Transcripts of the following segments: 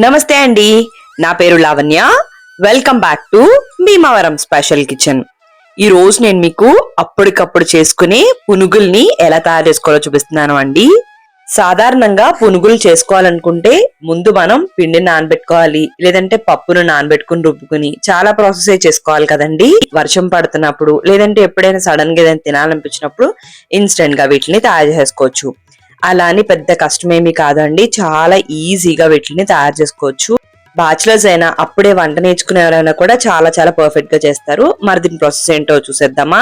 నమస్తే అండి, నా పేరు Lavanya. Welcome back to Bhimavaram special kitchen. ఈ రోజు నేను మీకు అప్పటికప్పుడు చేసుకునే పునుగుల్ని ఎలా తయారు చేసుకోవాలో చూపిస్తున్నాను అండి. సాధారణంగా పునుగులు చేసుకోవాలనుకుంటే ముందు మనం పిండిని నానబెట్టుకోవాలి, లేదంటే పప్పును నానబెట్టుకుని రుబ్బుకుని చాలా ప్రాసెస్ చేసుకోవాలి కదండి. వర్షం పడుతున్నప్పుడు లేదంటే ఎప్పుడైనా సడన్ గా ఏదైనా తినాలనిపించినప్పుడు ఇన్స్టెంట్ గా వీటిని తయారు చేసుకోవచ్చు. అలా అని పెద్ద కష్టమేమీ కాదండి, చాలా ఈజీగా వీటిని తయారు చేసుకోవచ్చు. బ్యాచిలర్స్ అయినా అప్పుడే వంట నేర్చుకునే ఎవరైనా కూడా చాలా చాలా పర్ఫెక్ట్ గా చేస్తారు. మరి దీని ప్రాసెస్ ఏంటో చూసేద్దామా.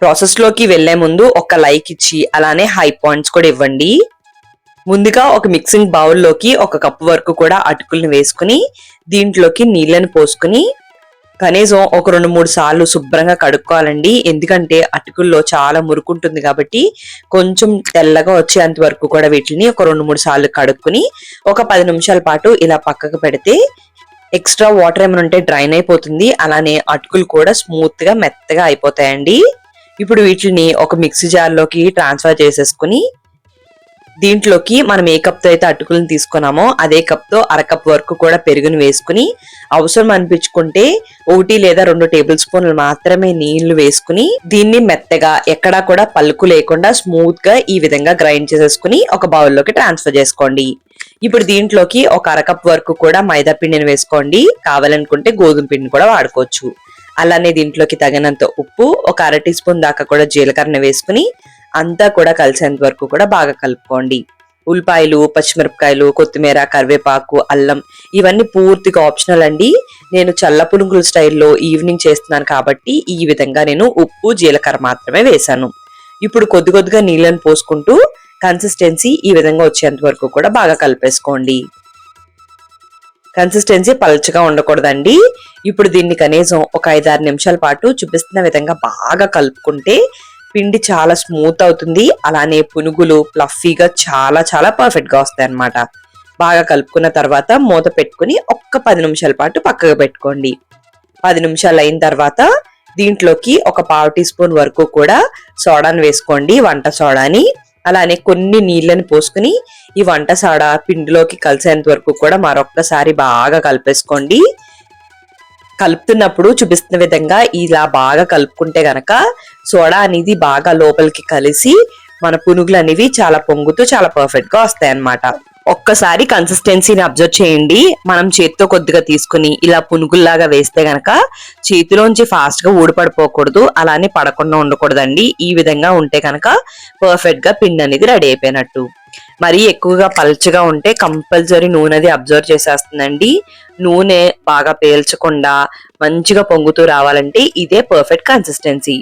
ప్రాసెస్ లోకి వెళ్లే ముందు ఒక లైక్ ఇచ్చి అలానే హై పాయింట్స్ కూడా ఇవ్వండి. ముందుగా ఒక మిక్సింగ్ బౌల్ లోకి 1 కప్పు వరకు కూడా అటుకుల్ని వేసుకుని దీంట్లోకి నీళ్ళని పోసుకుని కనీసం ఒక 2-3 సార్లు శుభ్రంగా కడుక్కోవాలండి. ఎందుకంటే అటుకుల్లో చాలా మురుకుంటుంది కాబట్టి కొంచెం తెల్లగా వచ్చేంత వరకు కూడా వీటిని ఒక 2-3 సార్లు కడుక్కుని ఒక 10 నిమిషాల పాటు ఇలా పక్కకు పెడితే ఎక్స్ట్రా వాటర్ ఏమైనా ఉంటే డ్రైన్ అయిపోతుంది. అలానే అటుకులు కూడా స్మూత్ గా మెత్తగా అయిపోతాయండి. ఇప్పుడు వీటిని ఒక మిక్సీ జార్ లోకి ట్రాన్స్ఫర్ చేసేసుకుని దీంట్లోకి మనం ఏ కప్ తో అయితే అటుకులను తీసుకున్నామో అదే కప్ తో 1/2 కప్ వరకు కూడా పెరుగుని వేసుకుని అవసరం అనిపించుకుంటే 1 లేదా 2 టేబుల్ స్పూన్లు మాత్రమే నీళ్లు వేసుకుని దీన్ని మెత్తగా ఎక్కడా కూడా పలుకు లేకుండా స్మూత్ గా ఈ విధంగా గ్రైండ్ చేసేసుకుని ఒక బౌల్లోకి ట్రాన్స్ఫర్ చేసుకోండి. ఇప్పుడు దీంట్లోకి ఒక 1/2 కప్ వరకు కూడా మైదా పిండిని వేసుకోండి. కావాలనుకుంటే గోధుమ పిండిని కూడా వాడుకోవచ్చు. అలానే దీంట్లోకి తగినంత ఉప్పు, ఒక 1/2 టీ స్పూన్ దాకా కూడా జీలకర్రని వేసుకుని అంతా కూడా కలిసేంత వరకు కూడా బాగా కలుపుకోండి. ఉల్లిపాయలు, పచ్చిమిరపకాయలు, కొత్తిమీర, కరివేపాకు, అల్లం ఇవన్నీ పూర్తిగా ఆప్షనల్ అండి. నేను చల్ల పునుగుల స్టైల్లో ఈవినింగ్ చేస్తున్నాను కాబట్టి ఈ విధంగా నేను ఉప్పు, జీలకర్ర మాత్రమే వేశాను. ఇప్పుడు కొద్ది కొద్దిగా నీళ్ళని పోసుకుంటూ కన్సిస్టెన్సీ ఈ విధంగా వచ్చేంత వరకు కూడా బాగా కలిపేసుకోండి. కన్సిస్టెన్సీ పల్చగా ఉండకూడదండి. ఇప్పుడు దీన్ని కనీసం ఒక 5-6 నిమిషాల పాటు చూపిస్తున్న విధంగా బాగా కలుపుకుంటే పిండి చాలా స్మూత్ అవుతుంది. అలానే పునుగులు ఫ్లఫీగా చాలా చాలా పర్ఫెక్ట్ గా వస్తాయి అన్నమాట. బాగా కలుపుకున్న తర్వాత మూత పెట్టుకుని ఒక్క 10 నిమిషాల పాటు పక్కకు పెట్టుకోండి. 10 నిమిషాలు అయిన తర్వాత దీంట్లోకి ఒక 1/2 టీ స్పూన్ వరకు కూడా సోడాని వేసుకోండి, వంట సోడాని. అలానే కొన్ని నీళ్ళని పోసుకుని ఈ వంట సోడా పిండిలోకి కలిసేంత వరకు కూడా మరొక్కసారి బాగా కలిపేసుకోండి. కలుపుతున్నప్పుడు చూపిస్తున్న విధంగా ఇలా బాగా కలుపుకుంటే గనక సోడా అనేది బాగా లోపలికి కలిసి మన పునుగులు అనేవి చాలా పొంగుతూ చాలా పర్ఫెక్ట్ గా వస్తాయి అన్నమాట. ఒక్కసారి కన్సిస్టెన్సీని అబ్జర్వ్ చేయండి. మనం చేతితో కొద్దిగా తీసుకుని ఇలా పునుగుల్లాగా వేస్తే గనక చేతిలోంచి ఫాస్ట్ గా ఊడిపడిపోకూడదు, అలానే పడకుండా ఉండకూడదండి. ఈ విధంగా ఉంటే కనుక పర్ఫెక్ట్ గా పిండి అనేది రెడీ అయిపోయినట్టు. మరీ ఎక్కువగా పల్చగా ఉంటే కంపల్సరీ నూనె అది అబ్జర్వ్ చేసేస్తుందండి. నూనె బాగా పేల్చకుండా మంచిగా పొంగుతూ రావాలంటే ఇదే పర్ఫెక్ట్ కన్సిస్టెన్సీ.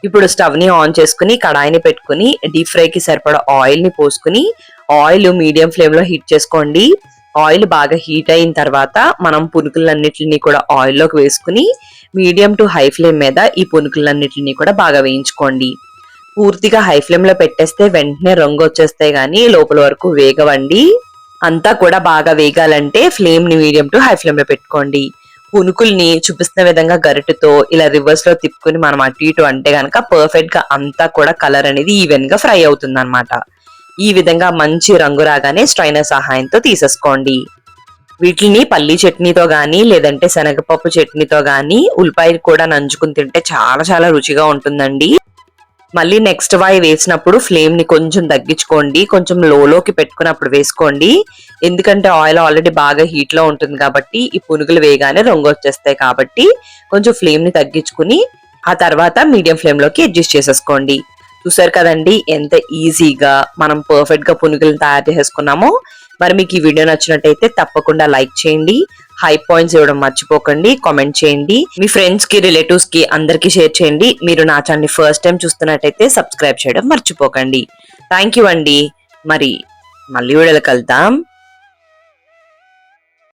ఇప్పుడు స్టవ్ ని ఆన్ చేసుకుని కడాయిని పెట్టుకుని డీప్ ఫ్రై కి సరిపడా ఆయిల్ ని పోసుకుని ఆయిల్ మీడియం ఫ్లేమ్ లో హీట్ చేసుకోండి. ఆయిల్ బాగా హీట్ అయిన తర్వాత మనం పునుకులన్నిటిని కూడా ఆయిల్లోకి వేసుకుని మీడియం టు హై ఫ్లేమ్ మీద ఈ పునుకులన్నిటిని కూడా బాగా వేయించుకోండి. పూర్తిగా హై ఫ్లేమ్ లో పెట్టేస్తే వెంటనే రంగు వచ్చేస్తాయి గానీ లోపల వరకు వేగవండి. అంతా కూడా బాగా వేగాలంటే ఫ్లేమ్ ని మీడియం టు హై ఫ్లేమ్ లో పెట్టుకోండి. పునుకుల్ని చూపిస్తున్న విధంగా గరిటెతో ఇలా రివర్స్ లో తిప్పుకుని మనం అటు ఇటు అంటే గనక పర్ఫెక్ట్ గా అంతా కూడా కలర్ అనేది ఈవెన్ గా ఫ్రై అవుతుంది అన్నమాట. ఈ విధంగా మంచి రంగు రాగానే స్ట్రైనర్ సహాయంతో తీసేసుకోండి. వీటిని పల్లీ చట్నీతో గానీ లేదంటే శనగపప్పు చట్నీతో గానీ ఉల్లిపాయలు కూడా నంచుకుని తింటే చాలా చాలా రుచిగా ఉంటుందండి. మళ్ళీ నెక్స్ట్ వాయి వేసినప్పుడు ఫ్లేమ్ ని కొంచెం తగ్గించుకోండి, కొంచెం లోకి పెట్టుకున్నప్పుడు వేసుకోండి. ఎందుకంటే ఆయిల్ ఆల్రెడీ బాగా హీట్ లో ఉంటుంది కాబట్టి ఈ పునుగులు వేగానే రంగు వచ్చేస్తాయి కాబట్టి కొంచెం ఫ్లేమ్ ని తగ్గించుకుని ఆ తర్వాత మీడియం ఫ్లేమ్ లోకి అడ్జస్ట్ చేసేసుకోండి. చూసారు కదండి ఎంత ఈజీగా మనం పర్ఫెక్ట్ గా పునుగులను తయారు చేసుకున్నామో. మరి మీకు ఈ వీడియో నచ్చినట్టయితే తప్పకుండా లైక్ చేయండి, హై పాయింట్స్ ఇవ్వడం మర్చిపోకండి, కామెంట్ చేయండి, మీ ఫ్రెండ్స్ కి రిలేటివ్స్ కి అందరికి షేర్ చేయండి. మీరు నా ఛానల్ ఫస్ట్ టైం చూస్తున్నట్టయితే సబ్స్క్రైబ్ చేయడం మర్చిపోకండి. థ్యాంక్ యూ అండి. మరి మళ్ళీ వీడియోలో కలుద్దాం.